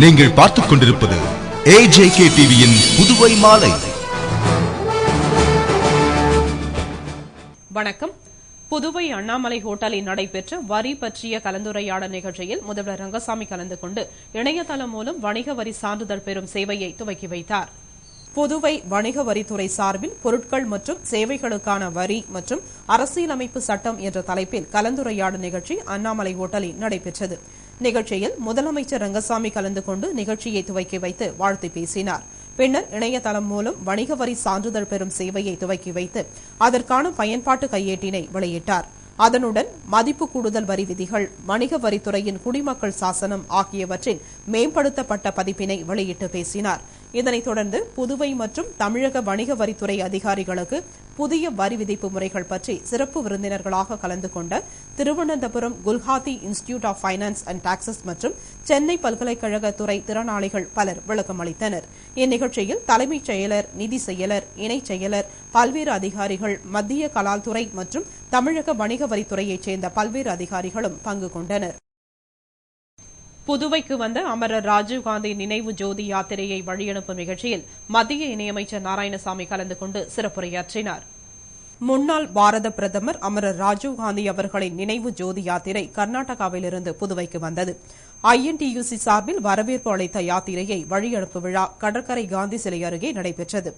நீங்கள் பார்த்துக் கொண்டிருப்பது AJK டிவியின் புதுவை மாலை. வணக்கம். புதுவை அண்ணாமலை ஹோட்டலில் நடைபெற்ற வரி பற்றிய கலந்துரையாடல் நிகழ்ச்சியில் முதல்வர் ரங்கசாமி கலந்து கொண்டு இணையதளம் மூலம் வணிக வரி சான்றிதழ் பெறும் சேவையை துவக்கி வைத்தார். புதுவை வணிக வரித்துறை சார்பில் பொருட்கள் மற்றும் சேவைகளுக்கான வரி மற்றும் அரசியலமைப்பு சட்டம் என்ற தலைப்பில் கலந்துரையாடல் நிகழ்ச்சி அண்ணாமலை ஹோட்டலில் நடைபெற்றது. நிகழ்ச்சியில் முதலமைச்சர் ரங்கசாமி கலந்து கொண்டு நிகழ்ச்சியை துவக்கி வைத்து வாழ்த்து பேசினார். பின்னர் இணையதளம் மூலம் வணிக வரி சான்றிதழ் பெறும் சேவையை துவக்கி வைத்து அதற்கான பயன்பாட்டு கையேட்டினை வெளியிட்டார். அதனுடன் மதிப்பு கூடுதல் வரி விதிகள், வணிக வரித்துறையின் குடிமக்கள் சாசனம் ஆகியவற்றின் மேம்படுத்தப்பட்ட பதிப்பினை வெளியிட்டு பேசினார். இதனைத் தொடர்ந்து புதுவை மற்றும் தமிழக வணிக வரித்துறை அதிகாரிகளுக்கு புதிய வரி விதிப்பு முறைகள் பற்றி சிறப்பு விருந்தினர்களாக கலந்து கொண்ட Thiruvananthapuram Gulati institute of finance and taxes மற்றும் சென்னை பல்கலைக்கழக துறை திறனாளிகள் பலர் விளக்கம் அளித்தனர். இந்நிகழ்ச்சியில் தலைமைச் செயலர், நிதி செயலர், இணைச் செயலர், பல்வேறு அதிகாரிகள், மத்திய கலால்துறை மற்றும் தமிழக வணிக வரித்துறையைச் சேர்ந்த பல்வேறு அதிகாரிகளும் பங்கு கொண்டனர். புதுவைக்கு வந்த அமரர் ராஜீவ்காந்தி நினைவு ஜோதி யாத்திரையை வழியனுப்பும் நிகழ்ச்சியில் மத்திய இணையமைச்சர் நாராயணசாமி கலந்து கொண்டு சிறப்புரையாற்றினார். முன்னாள் பாரத பிரதமர் அமரர் ராஜீவ்காந்தி அவர்களின் நினைவு ஜோதி யாத்திரை கர்நாடகாவிலிருந்து புதுவைக்கு வந்தது. INTUC சார்பில் வரவேற்பு அளித்த யாத்திரையை வழியனுப்பு விழா கடற்கரை காந்தி சிலை அருகே நடைபெற்றது.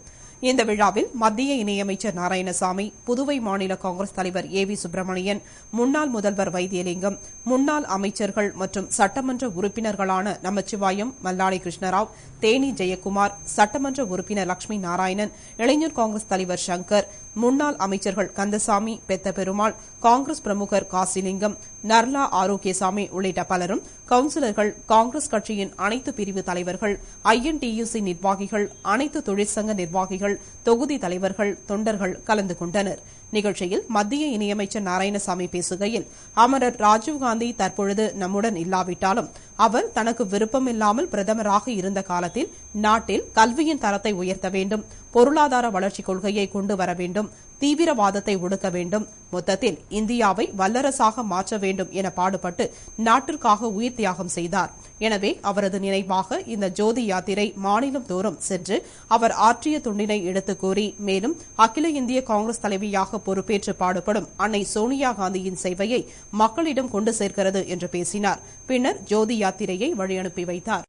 இந்த விழாவில் மத்திய இணையமைச்சர் நாராயணசாமி, புதுவை மாநில காங்கிரஸ் தலைவர் AV சுப்பிரமணியன், முன்னாள் முதல்வர் வைத்தியலிங்கம், முன்னாள் அமைச்சர்கள் மற்றும் சட்டமன்ற உறுப்பினர்களான நமச்சிவாயம், மல்லாடி கிருஷ்ணராவ், தேனி ஜெயக்குமார், சட்டமன்ற உறுப்பினர் லட்சுமி நாராயணன், இளைஞர் காங்கிரஸ் தலைவர் சங்கர், முன்னாள் அமைச்சர்கள் கந்தசாமி, பெத்த பெருமாள், காங்கிரஸ் பிரமுகர் காசிலிங்கம், நர்லா ஆரோக்கியசாமி உள்ளிட்ட பலரும், கவுன்சிலர்கள், காங்கிரஸ் கட்சியின் அனைத்து பிரிவு தலைவர்கள், INTUC நிர்வாகிகள், அனைத்து தொழிற்சங்க நிர்வாகிகள், தொகுதி தலைவர்கள், தொண்டர்கள் கலந்து கொண்டனர். நிகழ்ச்சியில் மத்திய இணையமைச்சர் நாராயணசாமி பேசுகையில், அமரர் ராஜீவ்காந்தி தற்பொழுது நம்முடன் இல்லாவிட்டாலும் அவர் தனக்கு விருப்பமில்லாமல் பிரதமராக இருந்த காலத்தில் நாட்டில் கல்வியின் தரத்தை உயர்த்த வேண்டும், பொருளாதார வளர்ச்சிக் கொள்கையை கொண்டு வர வேண்டும், தீவிரவாதத்தை ஒடுக்க வேண்டும், மொத்தத்தில் இந்தியாவை வல்லரசாக மாற்ற வேண்டும் என பாடுபட்டு நாட்டிற்காக உயிர் தியாகம் செய்தார். எனவே அவரது நினைவாக இந்த ஜோதி யாத்திரை மாநிலம் தோறும் சென்று அவர் ஆற்றிய தொண்டினை எடுத்துக் கூறி, மேலும் அகில இந்திய காங்கிரஸ் தலைவியாக பொறுப்பேற்று பாடுபடும் அன்னை சோனியா காந்தியின் சேவையை மக்களிடம் கொண்டு சேர்க்கிறது என்று பேசினார். பின்னர் ஜோதி யாத்திரையை வழியனுப்பி வைத்தார்.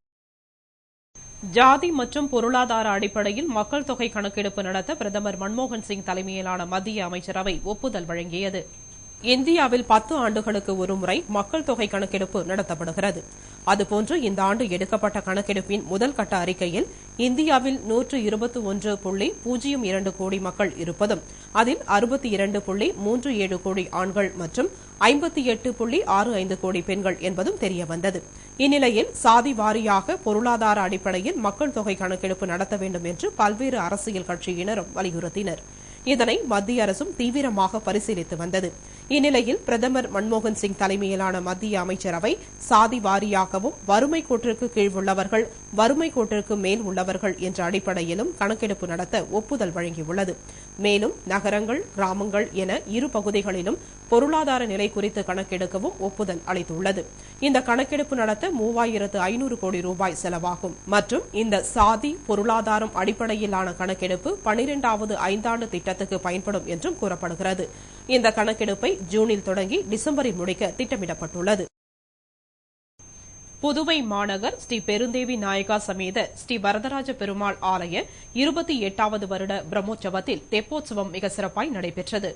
ஜாதி மற்றும் பொருளாதார அடிப்படையில் மக்கள் தொகை கணக்கெடுப்பு நடத்த பிரதமர் மன்மோகன் சிங் தலைமையிலான மத்திய அமைச்சரவை ஒப்புதல் வழங்கியது. இந்தியாவில் 10 ஆண்டுகளுக்கு ஒருமுறை மக்கள் தொகை கணக்கெடுப்பு நடத்தப்படுகிறது. அதுபோன்று இந்த ஆண்டு எடுக்கப்பட்ட கணக்கெடுப்பின் முதல் கட்ட அறிக்கையில் இந்தியாவில் 121.02 கோடி மக்கள் இருப்பதும் அதில் 62.37 கோடி ஆண்கள் மற்றும் 58.65 கோடி பெண்கள் என்பதும் தெரியவந்தது. இந்நிலையில் சாதி வாரியாக பொருளாதார அடிப்படையில் மக்கள் தொகை கணக்கெடுப்பு நடத்த வேண்டும் என்று பல்வேறு அரசியல் கட்சியினரும் வலியுறுத்தினர். இதனை மத்திய அரசும் தீவிரமாக பரிசீலித்து வந்தது. இந்நிலையில் பிரதமர் மன்மோகன் சிங் தலைமையிலான மத்திய அமைச்சரவை சாதி வாரியாகவும் வறுமை கோட்டிற்கு கீழ் உள்ளவர்கள், வறுமை கோட்டிற்கு மேல் உள்ளவர்கள் என்ற அடிப்படையிலும் கணக்கெடுப்பு நடத்த ஒப்புதல் வழங்கியுள்ளது. மேலும் நகரங்கள், கிராமங்கள் என இரு பகுதிகளிலும் பொருளாதார நிலை குறித்து கணக்கெடுக்கவும் ஒப்புதல் அளித்துள்ளது. இந்த கணக்கெடுப்பு நடத்த 3500 கோடி ரூபாய் செலவாகும் மற்றும் இந்த சாதி பொருளாதாரம் அடிப்படையிலான கணக்கெடுப்பு 12வது ஐந்தாண்டு திட்டத்துக்கு பயன்படும் என்றும் கூறப்படுகிறது. இந்த கணக்கெடுப்பை ஜூனில் தொடங்கி டிசம்பரில் முடிக்க திட்டமிடப்பட்டுள்ளது. புதுவை மாநகர் ஸ்ரீ பெருந்தேவி நாயகா சமேத ஸ்ரீ வரதராஜ பெருமாள் ஆலய 28வது வருட பிரம்மோற்சவத்தில் தெப்போற்சவம் மிக சிறப்பாய் நடைபெற்றது.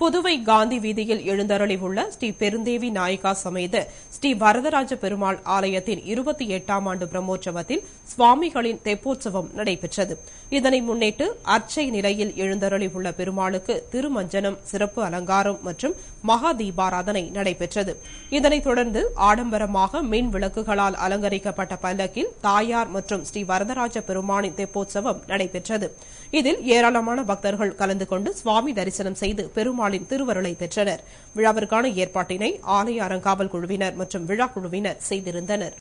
புதுவை காந்தி வீதியில் எழுந்தருளியுள்ள ஸ்ரீ பெருந்தேவி நாயகா சமேத ஸ்ரீ வரதராஜ பெருமாள் ஆலயத்தின் 28ஆம் ஆண்டு பிரம்மோற்சவத்தில் சுவாமிகளின் தெப்போற்சவம் நடைபெற்றது. இதனை முன்னிட்டு அர்ச்சை நிலையில் எழுந்தருளியுள்ள பெருமாளுக்கு திருமஞ்சனம், சிறப்பு அலங்காரம் மற்றும் மகா தீபாராதனை நடைபெற்றது. இதனைத் தொடர்ந்து ஆடம்பரமாக மின் விளக்குகளால் அலங்கரிக்கப்பட்ட பல்லக்கில் தாயார் மற்றும் ஸ்ரீ வரதராஜ பெருமானின் தெப்போற்சவம் நடைபெற்றது. இதில் ஏராளமான பக்தர்கள் கலந்து கொண்டு சுவாமி தரிசனம் செய்து பெருமாளின் திருவருளை பெற்றனர். விழாவிற்கான ஏற்பாட்டினை ஆலய அறங்காவல் குழுவினர் மற்றும் விழா குழுவினர் செய்திருந்தனர்.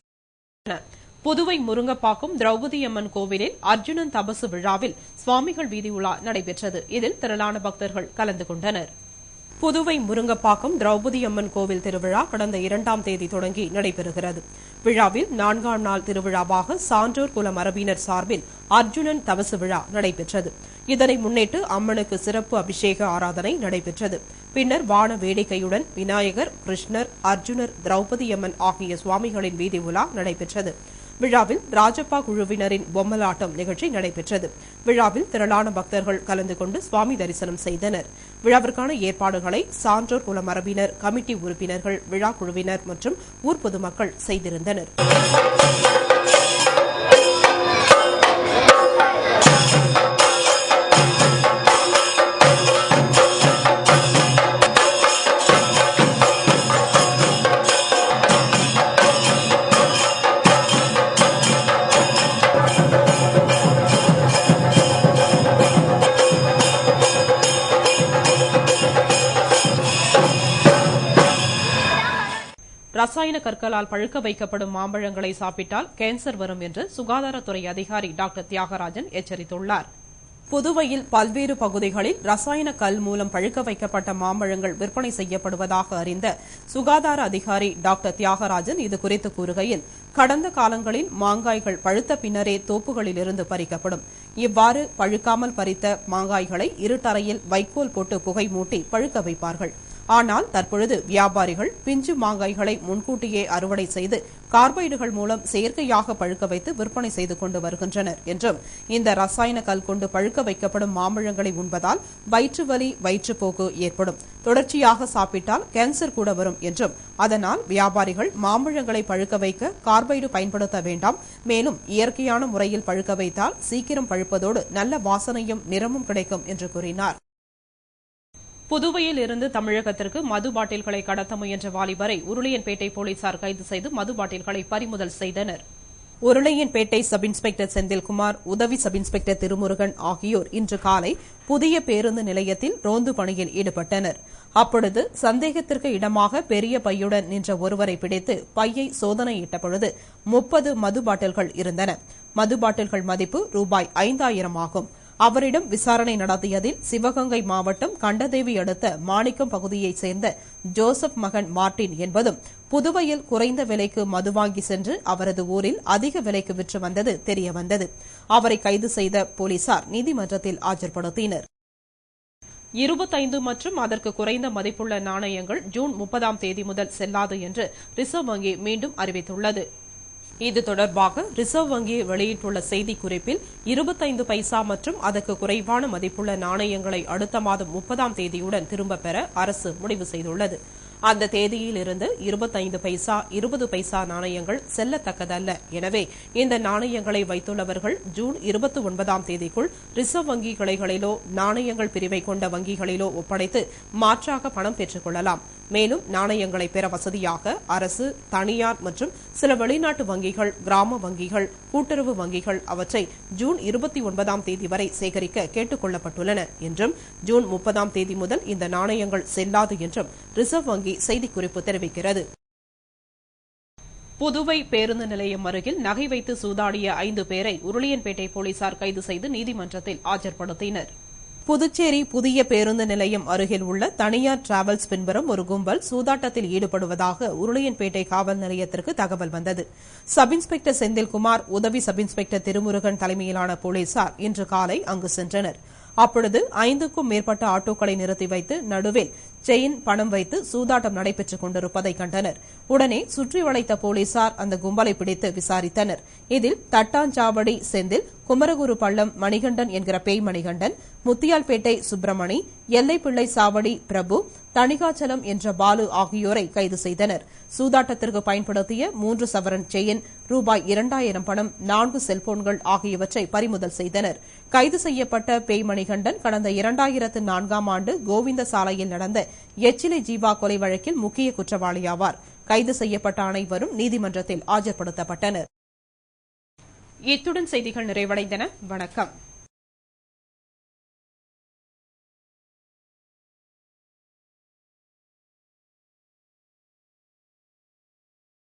புதுவை முருங்கப்பாக்கம் திரௌபதி அம்மன் கோவிலில் அர்ஜுனன் தபசு விழாவில் சுவாமிகள் வீதி உலா நடைபெற்றது. இதில் திரளான பக்தர்கள் கலந்து கொண்டனர். புதுவை முருங்கப்பாக்கம் திரௌபதி அம்மன் கோவில் திருவிழா கடந்த 2ஆம் தேதி தொடங்கி நடைபெறுகிறது. விழாவில் 4ஆம் நாள் திருவிழாவாக சான்றோர் குல மரபினர் சார்பில் அர்ஜுனன் தவசு விழா நடைபெற்றது. இதனை முன்னிட்டு அம்மனுக்கு சிறப்பு அபிஷேக ஆராதனை நடைபெற்றது. பின்னர் வான வேடிக்கையுடன் விநாயகர், கிருஷ்ணர், அர்ஜுனர், திரௌபதியம்மன் ஆகிய சுவாமிகளின் வீதி உலா நடைபெற்றது. விழாவில் ராஜப்பா குழுவினரின் பொம்மலாட்டம் நிகழ்ச்சி நடைபெற்றது. விழாவில் திரளான பக்தர்கள் கலந்து கொண்டு சுவாமி தரிசனம் செய்தனர். விழாவிற்கான ஏற்பாடுகளை சான்றோர் குல மரபினர், கமிட்டி உறுப்பினர்கள், விழா குழுவினர் மற்றும் ஊர் பொதுமக்கள் செய்திருந்தனர். ரசாயன கற்களால் பழுக்க வைக்கப்படும் மாம்பழங்களை சாப்பிட்டால் கேன்சர் வரும் என்று சுகாதாரத்துறை அதிகாரி டாக்டர் தியாகராஜன் எச்சரித்துள்ளார். புதுவையில் பல்வேறு பகுதிகளில் ரசாயன கல் மூலம் பழுக்க வைக்கப்பட்ட மாம்பழங்கள் விற்பனை செய்யப்படுவதாக அறிந்த சுகாதார அதிகாரி டாக்டர் தியாகராஜன் இதுகுறித்து கூறுகையில், கடந்த காலங்களில் மாங்காய்கள் பழுத்த பின்னரே தோப்புகளிலிருந்து பறிக்கப்படும். இவ்வாறு பழுக்காமல் பறித்த மாங்காய்களை இருட்டறையில் வைக்கோல் போட்டு புகை மூட்டி பழுக்க வைப்பார்கள். ஆனால் தற்பொழுது வியாபாரிகள் பிஞ்சு மாங்காய்களை முன்கூட்டியே அறுவடை செய்து கார்பைடுகள் மூலம் செயற்கையாக பழுக்க வைத்து விற்பனை செய்து கொண்டு வருகின்றனர் என்றும், இந்த ரசாயன கல் கொண்டு பழுக்க வைக்கப்படும் மாம்பழங்களை உண்பதால் வயிற்றுவலி, வயிற்றுப்போக்கு ஏற்படும். தொடர்ச்சியாக சாப்பிட்டால் கேன்சர் கூட வரும் என்றும், அதனால் வியாபாரிகள் மாம்பழங்களை பழுக்க வைக்க கார்பைடு பயன்படுத்த வேண்டாம். மேலும் இயற்கையான முறையில் பழுக்க வைத்தால் சீக்கிரம் பழுப்பதோடு நல்ல வாசனையும் நிறமும் கிடைக்கும் என்று கூறினார். புதுவையில் இருந்து தமிழகத்திற்கு மது பாட்டில்களை கடத்த முயன்ற வாலிபரை உருளையன்பேட்டை போலீசார் கைது செய்து மது பாட்டில்களை பறிமுதல் செய்தனர். உருளையன்பேட்டை சப் இன்ஸ்பெக்டர் செந்தில்குமார், உதவி சப் இன்ஸ்பெக்டர் திருமுருகன் ஆகியோர் இன்று காலை புதிய பேருந்து நிலையத்தில் ரோந்து பணியில் ஈடுபட்டனர். அப்பொழுது சந்தேகத்திற்கு இடமாக பெரிய பையுடன் நின்ற ஒருவரை பிடித்து பையை சோதனையிட்ட பொழுது 30 மது பாட்டில்கள் இருந்தன. மது பாட்டில்கள் மதிப்பு ரூபாய் 5000 ஆகும். அவரிடம் விசாரணை நடத்தியதில் சிவகங்கை மாவட்டம் கண்டதேவி அடுத்த மாணிக்கம் பகுதியைச் சேர்ந்த ஜோசப் மகன் மார்டின் என்பதும் புதுவையில் குறைந்த விலைக்கு மது வாங்கி சென்று அவரது ஊரில் அதிக விலைக்கு விற்று வந்தது தெரியவந்தது. அவரை கைது செய்த போலீசார் நீதிமன்றத்தில் ஆஜர்படுத்தினர். 25 மற்றும் அதற்கு குறைந்த மதிப்புள்ள நாணயங்கள் ஜூன் 30ஆம் தேதி முதல் செல்லாது என்று ரிசர்வ் வங்கி மீண்டும் அறிவித்துள்ளது. இது தொடர்பாக ரிசர்வ் வங்கி வெளியிட்டுள்ள செய்திக்குறிப்பில் 25 பைசா மற்றும் அதற்கு குறைவான மதிப்புள்ள நாணயங்களை அடுத்த மாதம் 30ஆம் தேதியுடன் திரும்பப் பெற அரசு முடிவு செய்துள்ளது. அந்த தேதியில் இருந்து 25 பைசா, 20 பைசா நாணயங்கள் செல்லத்தக்கதல்ல. எனவே இந்த நாணயங்களை வைத்துள்ளவர்கள் ஜூன் 29ஆம் தேதிக்குள் ரிசர்வ் வங்கி கிளைகளிலோ நாணயங்கள் பிரிவை கொண்ட வங்கிகளிலோ ஒப்படைத்து மாற்றாக பணம் பெற்றுக் கொள்ளலாம். மேலும் நாணயங்களை பெற வசதியாக அரசு, தனியார் மற்றும் சில வெளிநாட்டு வங்கிகள், கிராம வங்கிகள், கூட்டுறவு வங்கிகள் அவற்றை ஜூன் 29ஆம் தேதி வரை சேகரிக்க கேட்டுக் கொள்ளப்பட்டுள்ளன என்றும், ஜூன் 30ஆம் தேதி முதல் இந்த நாணயங்கள் செல்லாது என்றும் ரிசர்வ் வங்கி செய்திக்குறிப்பு தெரிவிக்கிறது. புதுவை பேருந்து நிலையம் அருகில் நகை வைத்து சூதாடிய 5 பேரை உருளையன்பேட்டை போலீசார் கைது செய்து நீதிமன்றத்தில் ஆஜர்படுத்தினர். புதுச்சேரி புதிய பேருந்து நிலையம் அருகில் உள்ள தனியார் டிராவல்ஸ் பின்புறம் ஒரு கும்பல் சூதாட்டத்தில் ஈடுபடுவதாக உருளையன்பேட்டை காவல் நிலையத்திற்கு தகவல் வந்தது. சப் இன்ஸ்பெக்டர் செந்தில்குமார், உதவி சப் இன்ஸ்பெக்டர் திருமுருகன் தலைமையிலான போலீசார் இன்று காலை அங்கு சென்றனர். அப்பொழுது 5க்கும் மேற்பட்ட ஆட்டோக்களை நிறுத்தி வைத்து நடுவில் செயின், பணம் வைத்து சூதாட்டம் நடைபெற்றுக் கொண்டிருப்பதை கண்டனர். உடனே சுற்றி வளைத்த போலீசார் அந்த கும்பலை பிடித்து விசாரித்தனர். இதில் தட்டாஞ்சாவடி செந்தில், குமரகுரு பள்ளம் மணிகண்டன் என்கிற பேய் மணிகண்டன், முத்தியால்பேட்டை சுப்பிரமணி, எல்லைப்பிள்ளை சாவடி பிரபு, தணிகாச்சலம் என்ற பாலு ஆகியோரை கைது செய்தனர். சூதாட்டத்திற்கு பயன்படுத்திய 3 சவரன் செயின், ரூபாய் 2000 பணம், 4 செல்போன்கள் ஆகியவற்றை பறிமுதல் செய்தனர். கைது செய்யப்பட்ட பேய் மணிகண்டன் கடந்த 2004ஆம் ஆண்டு கோவிந்த சாலையில் நடந்த எச்சிலை ஜீவா கொலை வழக்கில் முக்கிய குற்றவாளியாவார். கைது செய்யப்பட்ட அனைவரும் நீதிமன்றத்தில் ஆஜர்படுத்தப்பட்டனர். இத்துடன் செய்திகள் நிறைவடைந்தன. வணக்கம்.